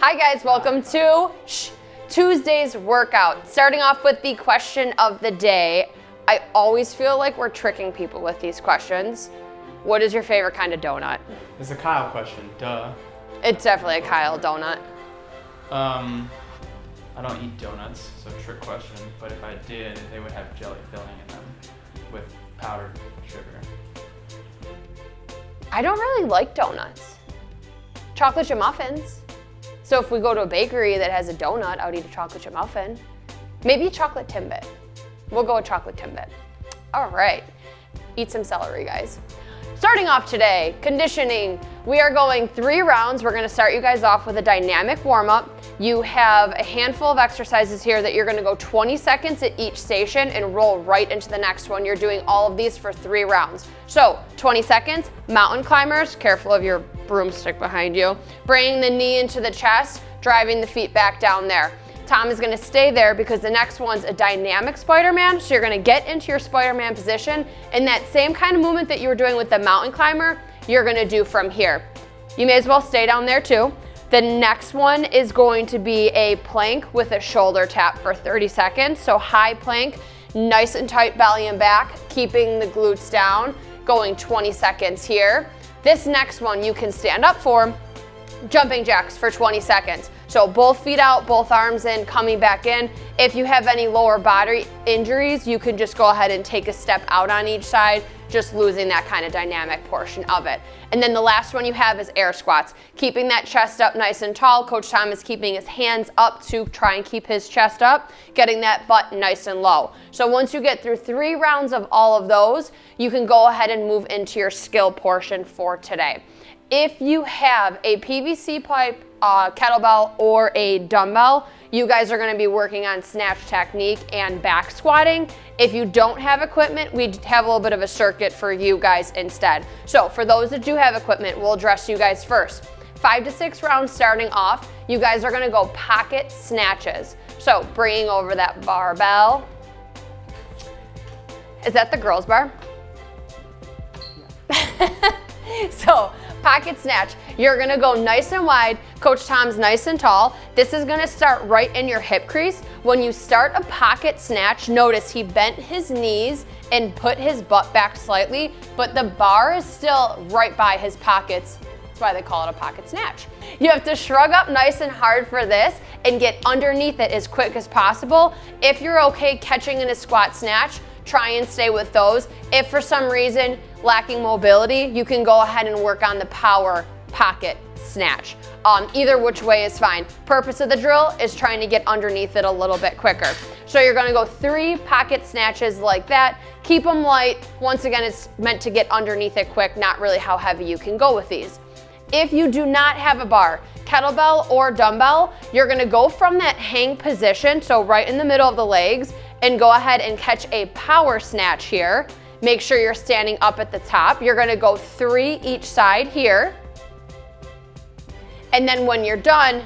Hi guys, welcome to Tuesday's workout. Starting off with the question of the day. I always feel like we're tricking people with these questions. What is your favorite kind of donut? It's a Kyle question, duh. It's definitely a Kyle donut. I don't eat donuts, so trick question, but if I did, they would have jelly filling in them with powdered sugar. I don't really like donuts. Chocolate chip muffins. So if we go to a bakery that has a donut, I would eat a chocolate chip muffin. Maybe a chocolate Timbit. We'll go with chocolate Timbit. All right, eat some celery, guys. Starting off today, conditioning. We are going 3 rounds. We're gonna start you guys off with a dynamic warm-up. You have a handful of exercises here that you're gonna go 20 seconds at each station and roll right into the next one. You're doing all of these for 3 rounds. So 20 seconds, mountain climbers, careful of your broomstick behind you. Bringing the knee into the chest, driving the feet back down there. Tom is gonna stay there because the next one's a dynamic Spiderman. So you're gonna get into your Spiderman position, and that same kind of movement that you were doing with the mountain climber, you're gonna do from here. You may as well stay down there too. The next one is going to be a plank with a shoulder tap for 30 seconds. So high plank, nice and tight belly and back, keeping the glutes down, going 20 seconds here. This next one you can stand up for, jumping jacks for 20 seconds. So both feet out, both arms in, coming back in. If you have any lower body injuries, you can just go ahead and take a step out on each side, just losing that kind of dynamic portion of it. And then the last one you have is air squats. Keeping that chest up nice and tall. Coach Tom is keeping his hands up to try and keep his chest up, getting that butt nice and low. So once you get through 3 rounds of all of those, you can go ahead and move into your skill portion for today. If you have a PVC pipe, kettlebell, or a dumbbell, you guys are gonna be working on snatch technique and back squatting. If you don't have equipment, we have a little bit of a circuit for you guys instead. So for those that do have equipment, we'll address you guys first. 5 to 6 rounds starting off, you guys are gonna go pocket snatches. So bringing over that barbell. Is that the girls' bar? So pocket snatch, you're gonna go nice and wide. Coach Tom's nice and tall. This is gonna start right in your hip crease. When you start a pocket snatch, notice he bent his knees and put his butt back slightly, but the bar is still right by his pockets. That's why they call it a pocket snatch. You have to shrug up nice and hard for this and get underneath it as quick as possible. If you're okay catching in a squat snatch, try and stay with those. If for some reason lacking mobility, you can go ahead and work on the power pocket snatch. Either which way is fine. Purpose of the drill is trying to get underneath it a little bit quicker. So you're gonna go 3 pocket snatches like that. Keep them light. Once again, it's meant to get underneath it quick, not really how heavy you can go with these. If you do not have a bar, kettlebell or dumbbell, you're gonna go from that hang position, so right in the middle of the legs, and go ahead and catch a power snatch here. Make sure you're standing up at the top. You're gonna go 3 each side here. And then when you're done,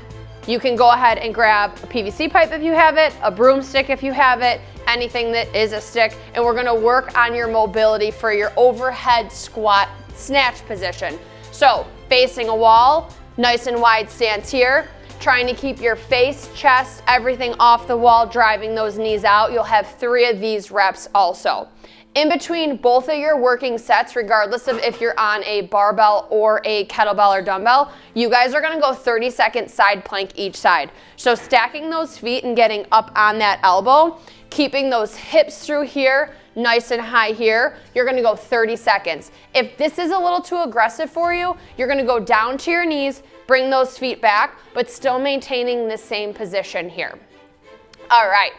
you can go ahead and grab a PVC pipe if you have it, a broomstick if you have it, anything that is a stick, and we're gonna work on your mobility for your overhead squat snatch position. So facing a wall, nice and wide stance here, trying to keep your face, chest, everything off the wall, driving those knees out. You'll have 3 of these reps also. In between both of your working sets, regardless of if you're on a barbell or a kettlebell or dumbbell, you guys are gonna go 30-second side plank each side. So stacking those feet and getting up on that elbow, keeping those hips through here, nice and high here, you're gonna go 30 seconds. If this is a little too aggressive for you, you're gonna go down to your knees, bring those feet back, but still maintaining the same position here. All right.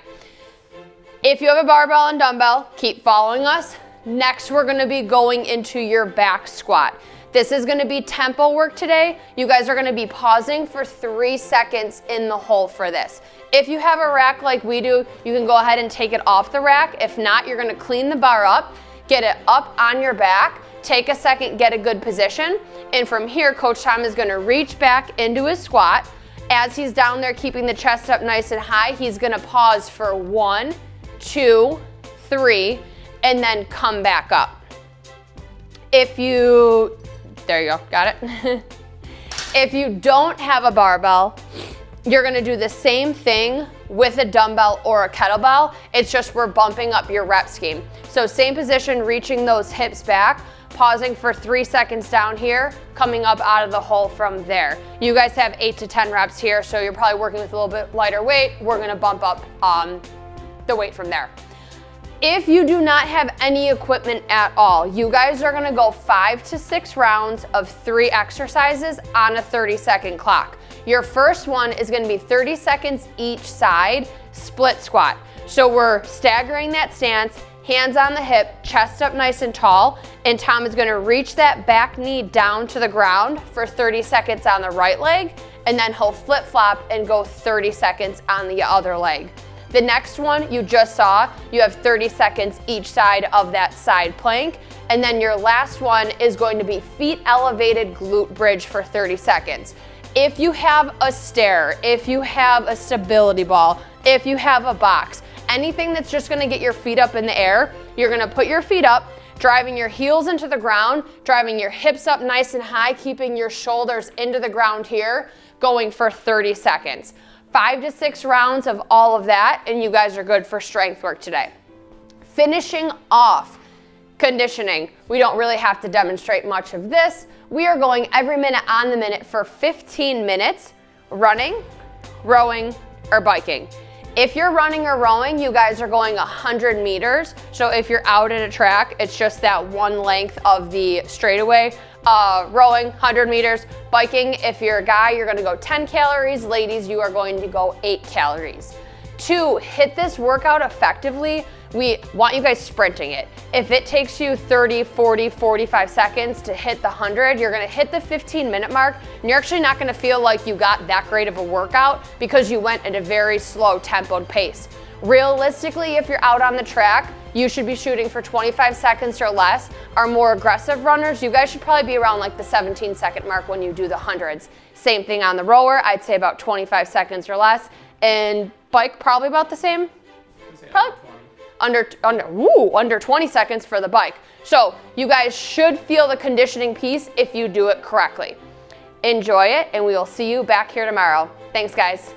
If you have a barbell and dumbbell, keep following us. Next, we're gonna be going into your back squat. This is gonna be tempo work today. You guys are gonna be pausing for 3 seconds in the hole for this. If you have a rack like we do, you can go ahead and take it off the rack. If not, you're gonna clean the bar up, get it up on your back, take a second, get a good position. And from here, Coach Tom is gonna reach back into his squat. As he's down there keeping the chest up nice and high, he's gonna pause for 1, 2, 3, and then come back up. There you go, got it? If you don't have a barbell, you're gonna do the same thing with a dumbbell or a kettlebell. It's just we're bumping up your rep scheme. So same position, reaching those hips back, pausing for 3 seconds down here, coming up out of the hole from there. You guys have 8 to 10 reps here, so you're probably working with a little bit lighter weight. We're gonna bump up the weight from there. If you do not have any equipment at all, you guys are gonna go 5 to 6 rounds of 3 exercises on a 30-second clock. Your first one is gonna be 30 seconds each side, split squat. So we're staggering that stance, hands on the hip, chest up nice and tall, and Tom is gonna reach that back knee down to the ground for 30 seconds on the right leg, and then he'll flip-flop and go 30 seconds on the other leg. The next one you just saw, you have 30 seconds each side of that side plank. And then your last one is going to be feet elevated glute bridge for 30 seconds. If you have a stair, if you have a stability ball, if you have a box, anything that's just gonna get your feet up in the air, you're gonna put your feet up, driving your heels into the ground, driving your hips up nice and high, keeping your shoulders into the ground here, going for 30 seconds. 5 to 6 rounds of all of that, and you guys are good for strength work today. Finishing off conditioning. We don't really have to demonstrate much of this. We are going every minute on the minute for 15 minutes, running, rowing, or biking. If you're running or rowing, you guys are going 100 meters. So if you're out at a track, it's just that one length of the straightaway. Rowing, 100 meters. Biking, if you're a guy, you're gonna go 10 calories. Ladies, you are going to go 8 calories. To hit this workout effectively, we want you guys sprinting it. If it takes you 30, 40, 45 seconds to hit the 100, you're gonna hit the 15-minute mark, and you're actually not gonna feel like you got that great of a workout because you went at a very slow tempoed pace. Realistically, if you're out on the track, you should be shooting for 25 seconds or less. Our more aggressive runners, you guys should probably be around like the 17-second mark when you do the hundreds. Same thing on the rower, I'd say about 25 seconds or less. And bike, probably about the same. Probably under 20 seconds for the bike. So you guys should feel the conditioning piece if you do it correctly. Enjoy it, and we will see you back here tomorrow. Thanks, guys.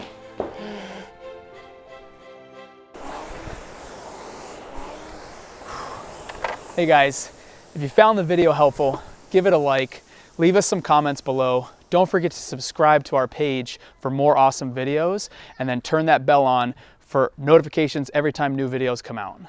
Hey guys, if you found the video helpful, give it a like, leave us some comments below. Don't forget to subscribe to our page for more awesome videos, and then turn that bell on for notifications every time new videos come out.